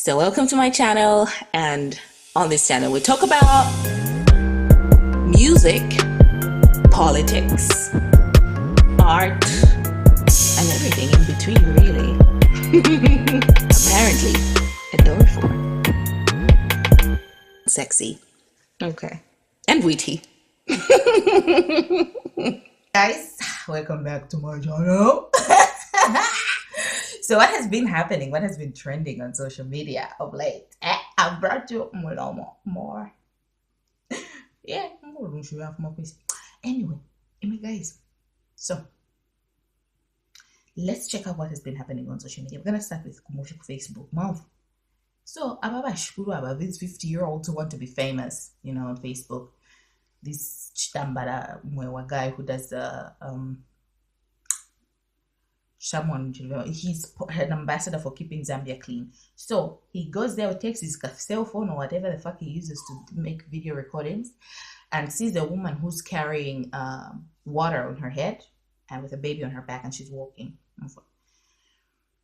So welcome to my channel, and on this channel we talk about music, politics, art, and everything in between, really. Apparently adorable, sexy, okay, and witty. Guys, welcome back to my channel. So what has been happening? What has been trending on social media of late? I've brought you more. Yeah, I'm going to show you more quiz. Anyway, guys, so let's check out what has been happening on social media. We're gonna start with commercial Facebook month. So about these 50-year-olds who want to be famous, on Facebook. This Chitambara Mwewa guy who does someone, he's an ambassador for keeping Zambia clean. So he goes there, takes his cell phone or whatever the fuck he uses to make video recordings, and sees a woman who's carrying water on her head and with a baby on her back, and she's walking.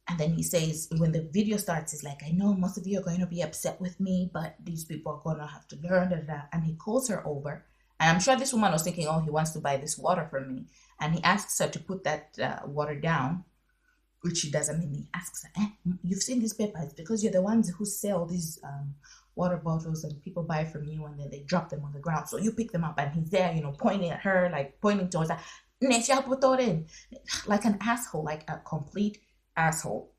And then he says, when the video starts, he's like, I know most of you are going to be upset with me, but these people are going to have to learn that. And he calls her over. And I'm sure this woman was thinking, oh, he wants to buy this water from me. And he asks her to put that water down, which she doesn't. And he asks her, you've seen these papers because you're the ones who sell these water bottles and people buy from you and then they drop them on the ground. So you pick them up, and he's there, pointing at her, like pointing towards her. Like an asshole, like a complete asshole.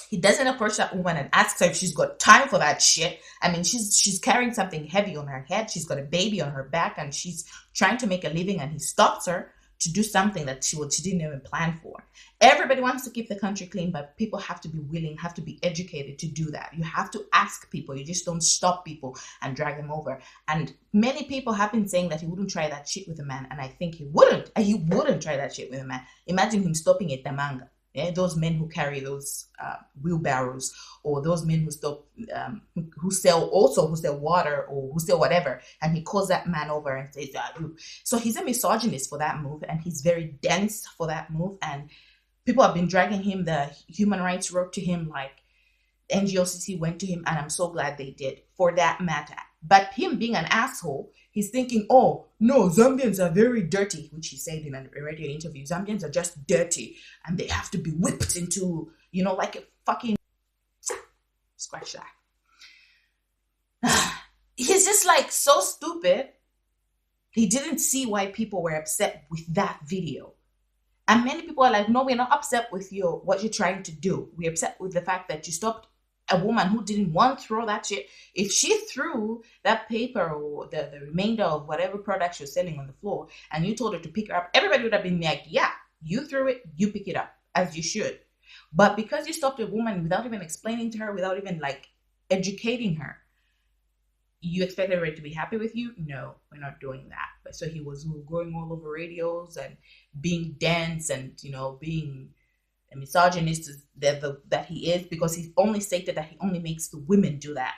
He doesn't approach that woman and asks her if she's got time for that shit. I mean, she's carrying something heavy on her head. She's got a baby on her back, and she's trying to make a living, and he stops her to do something that she didn't even plan for. Everybody wants to keep the country clean, but people have to be willing, have to be educated to do that. You have to ask people. You just don't stop people and drag them over. And many people have been saying that he wouldn't try that shit with a man, and I think he wouldn't. He wouldn't try that shit with a man. Imagine him stopping at Tamanga. Yeah, those men who carry those wheelbarrows, or those men who stop, who sell water, or who sell whatever, and he calls that man over and says, so he's a misogynist for that move, and he's very dense for that move, and people have been dragging him. The human rights wrote to him, like NGOCC went to him, and I'm so glad they did, for that matter. But him being an asshole, he's thinking, oh, no, Zambians are very dirty, which he said in a radio interview. Zambians are just dirty, and they have to be whipped into, like a fucking... Scratch that. He's just like so stupid. He didn't see why people were upset with that video. And many people are like, no, we're not upset with what you're trying to do. We're upset with the fact that you stopped a woman who didn't want to throw that shit. If she threw that paper or the remainder of whatever product she was selling on the floor, and you told her to pick her up, everybody would have been like, yeah, you threw it, you pick it up, as you should. But because you stopped a woman without even explaining to her, without even like educating her, you expect everybody to be happy with you? No, we're not doing that. But so he was going all over radios and being dense and, being a misogynist that he is, because he only stated that he only makes the women do that.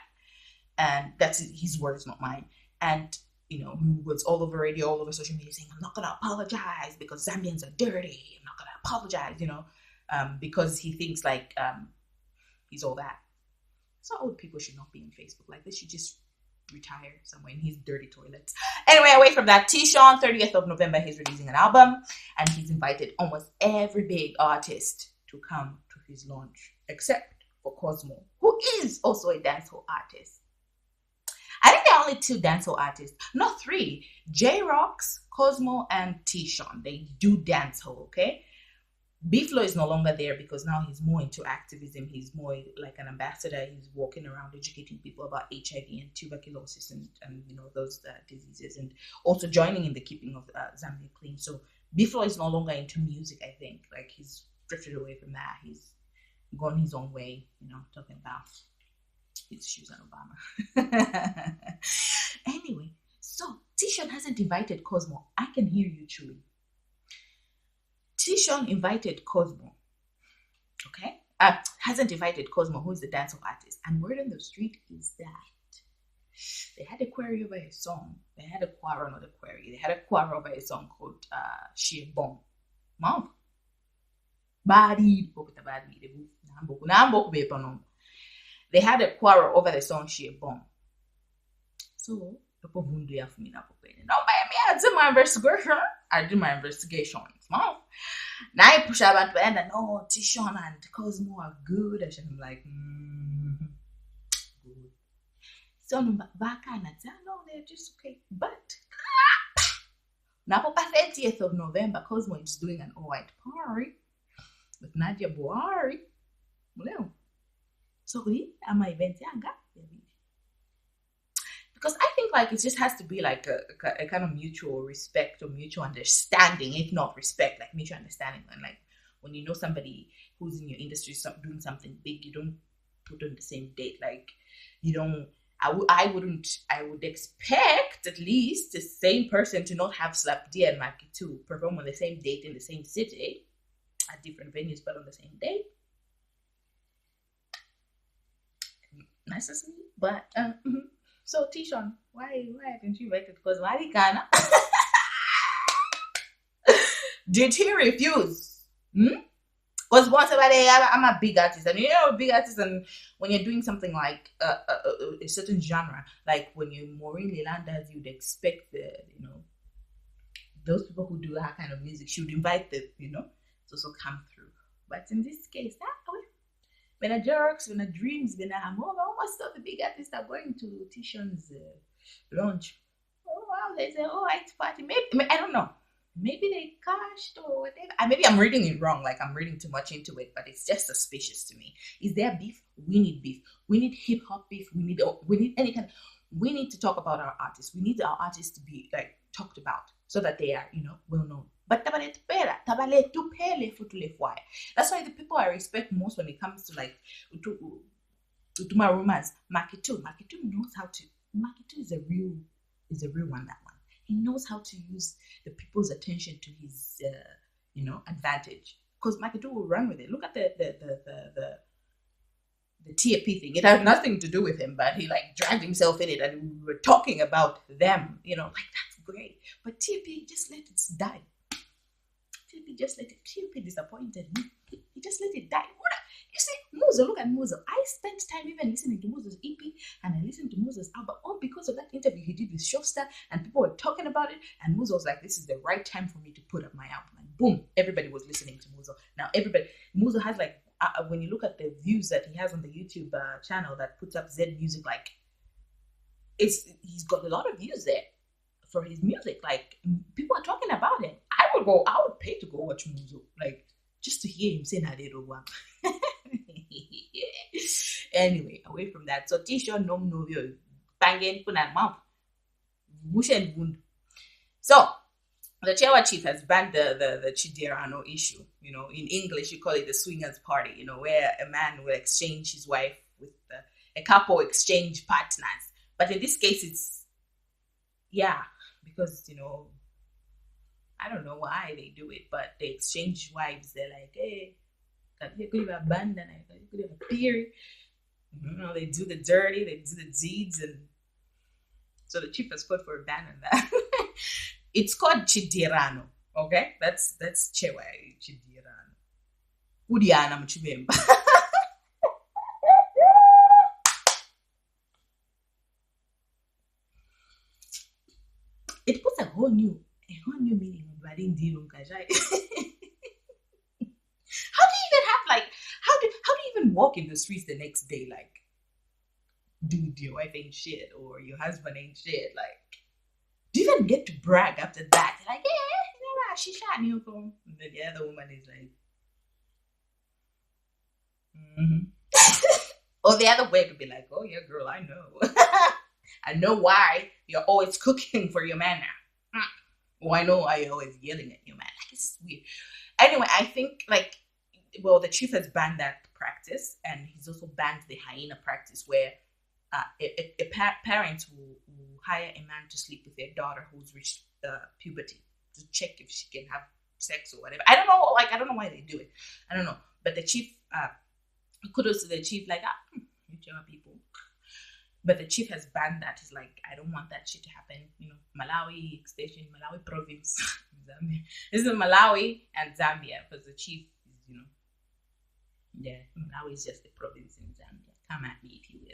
And that's his words, not mine. And, he was all over radio, all over social media saying, I'm not going to apologize because Zambians are dirty. I'm not going to apologize, because he thinks like he's all that. So old people should not be in Facebook like this. Should just retire somewhere in his dirty toilets. Anyway, away from that, Sean, 30th of November, he's releasing an album, and he's invited almost every big artist to come to his launch, except for Cosmo, who is also a dancehall artist. I think there are only 2 dancehall artists, not 3. J-Rocks, Cosmo, and Sean. They do dancehall, okay? Beeflo is no longer there because now he's more into activism. He's more like an ambassador. He's walking around educating people about HIV and tuberculosis and those diseases, and also joining in the keeping of Zambia clean. So Beeflo is no longer into music, I think. Like, he's drifted away from that. He's gone his own way, talking about his shoes on Obama. Anyway, so Sean hasn't invited Cosmo. I can hear you, Chewy. Sean invited Cosmo, okay? Hasn't invited Cosmo, who is the dancehall artist. And word on the street is that they had a query over a song. They had a quarrel over a song called Shea Bomb. Mom. Badi, They had a quarrel over the song She a Bomb. So, people won't do for me now. No, I did my investigation. I did my investigations. No. Now I push about to end and Sean and Cosmo are good. And I'm like, good. So, back and I said, no, they're just okay. But now, for 30th of November, Cosmo is doing an all-white party with Nadia Buhari. Well, so I'm a event because I think like it just has to be like a kind of mutual respect or mutual understanding, if not respect, like mutual understanding. And like when you know somebody who's in your industry doing something big, you don't put on the same date. Like you don't. I would expect at least the same person to not have Slap D and Maki to perform on the same date in the same city at different venues, but on the same day. Nice as me, but so Tishon, why haven't you invited? Because Marikana did he refuse? Because once about I'm a big artist, and you know, big artist, and when you're doing something like a certain genre, like when you're Maureen Lelanders, you'd expect the those people who do that kind of music should invite them, to also come through. But in this case, when I jokes, when I dreams, when I almost all the big artists are going to Tishon's launch. Oh wow, they say, it's party. Maybe I don't know. Maybe they cashed or whatever. Maybe I'm reading it wrong, like I'm reading too much into it, but it's just suspicious to me. Is there beef? We need beef. We need hip hop beef. We need any kind. We need to talk about our artists. We need our artists to be like talked about so that they are, well known. But that's why the people I respect most when it comes to like to my romance, Makitu knows how to. Makitu is a real one. That one. He knows how to use the people's attention to his, advantage. Because Makitu will run with it. Look at the TAP thing. It had nothing to do with him, but he like dragged himself in it, and we were talking about them. Like that's great. But TAP just let it die. TAP just let it. TAP disappointed me. He just let it die. You see, Muzo, look at Muzo. I spent time even listening to Muzo's EP, and I listened to Muzo's album all because of that interview he did with Showstar, and people were talking about it, and Muzo was like, this is the right time for me to put up my album. And boom, everybody was listening to Muzo. Now Muzo has like, when you look at the views that he has on the YouTube channel that puts up Z Music, like, he's got a lot of views there for his music. Like, people are talking about him. I would pay to go watch Muzo, like, just to hear him say Naderowa. Anyway, away from that. So Tisha nom novio banging put and mouth. Bush and wound. So the Chewa chief has banned the Chidirano issue. In English you call it the swingers party, where a man will exchange his wife with a couple exchange partners. But in this case it's because I don't know why they do it, but they exchange wives. They're like, hey, you could have abandoned, you could have appeared. They do the dirty, they do the deeds, and so the chief has called for a ban on that. It's called Chidirano. Okay, that's Chewa Chidirano. Udiana Mchibemba. It puts a whole new meaning on Badin Dirun Kajai. How do you even walk in the streets the next day? Like, dude, your wife ain't shit or your husband ain't shit. Like, do you even get to brag after that? You're like, she shot you from. And then the other woman is like, or the other way could be like, oh yeah, girl, I know. I know why you're always cooking for your man now. Oh, I know why you're always yelling at your man. Like, it's weird. Anyway, I think the chief has banned that practice, and he's also banned the hyena practice where parents will hire a man to sleep with their daughter who's reached puberty to check if she can have sex or whatever. I don't know. Like, I don't know why they do it. I don't know. But the chief, kudos to the chief. Like, people. But the chief has banned that. He's like, I don't want that shit to happen. Malawi station, Malawi province, Zambia. This is Malawi and Zambia because the chief is, Malawi is just a province in Zambia. Come at me if you will.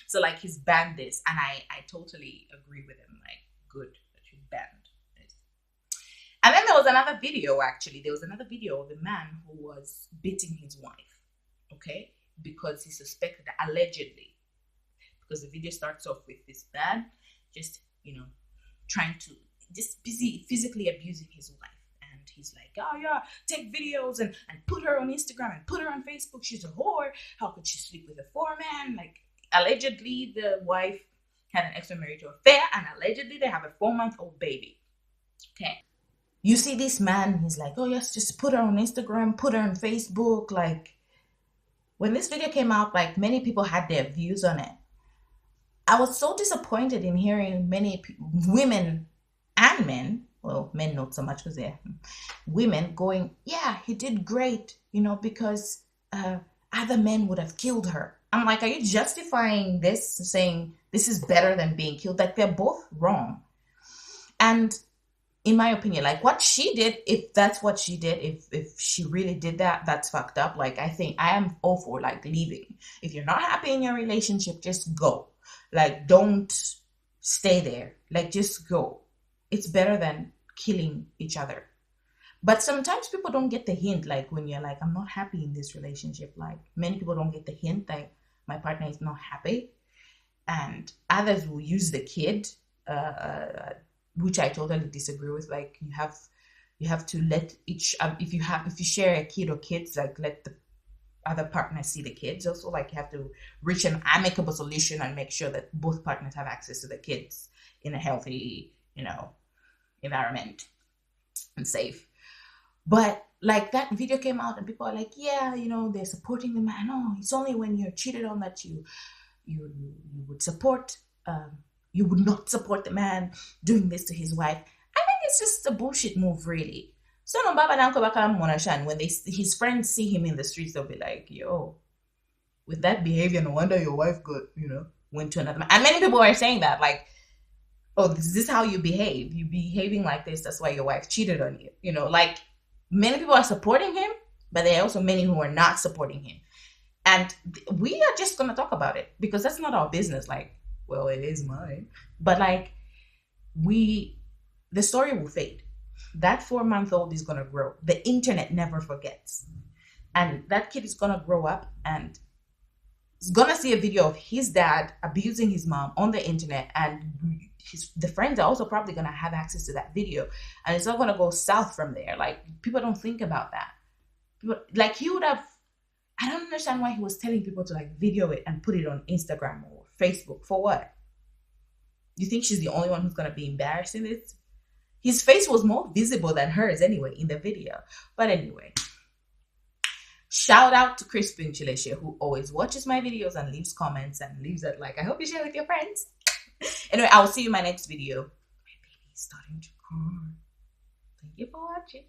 So like he's banned this, and I totally agree with him. Like, good that you banned it. And then there was another video. Actually, there was another video of a man who was beating his wife. Okay, because he suspected, allegedly, because the video starts off with this man just trying to just busy physically abusing his wife. And he's like, oh yeah, take videos and put her on Instagram and put her on Facebook. She's a whore. How could she sleep with a foreman? Like, allegedly the wife had an extramarital affair, and allegedly they have a 4-month-old baby. Okay. You see this man, he's like, oh yes, just put her on Instagram, put her on Facebook. Like, when this video came out, like, many people had their views on it. I was so disappointed in hearing many women and men, well, men not so much because they're women, going, yeah, he did great, because other men would have killed her. I'm like, are you justifying this, saying this is better than being killed? Like, they're both wrong. And in my opinion, like, what she did, if that's what she did, if she really did that, that's fucked up. Like, I think I am all for, like, leaving. If you're not happy in your relationship, just go. Like, don't stay there. Like, just go. It's better than killing each other. But sometimes people don't get the hint. Like, when you're like, I'm not happy in this relationship. Like, many people don't get the hint that my partner is not happy. And others will use the kid, which I totally disagree with. Like, you have to let each, if you share a kid or kids, like, let the other partner see the kids. Also, like, you have to reach an amicable solution and make sure that both partners have access to the kids in a healthy, environment and safe. But like, that video came out and people are like, yeah, they're supporting the man. No, it's only when you're cheated on that you would support, you would not support the man doing this to his wife. I think it's just a bullshit move, really. So no baba nanko baka monashan, when his friends see him in the streets, they'll be like, yo, with that behavior, no wonder your wife went to another man. And many people are saying that, like, oh, this is how you behave. You behaving like this, that's why your wife cheated on you. Like, many people are supporting him, but there are also many who are not supporting him. And we are just going to talk about it because that's not our business. Like, well, it is mine. But like, the story will fade. That 4-month-old is going to grow. The internet never forgets. And that kid is going to grow up and is going to see a video of his dad abusing his mom on the internet. And the friends are also probably going to have access to that video. And it's not going to go south from there. Like, people don't think about that. Like, he would have, I don't understand why he was telling people to, like, video it and put it on Instagram or Facebook. For what? You think she's the only one who's going to be embarrassed in this? His face was more visible than hers anyway in the video. But anyway, shout out to Crispin Chileshe, who always watches my videos and leaves comments and leaves that like. I hope you share with your friends. Anyway, I will see you in my next video. My baby is starting to cry. Thank you for watching.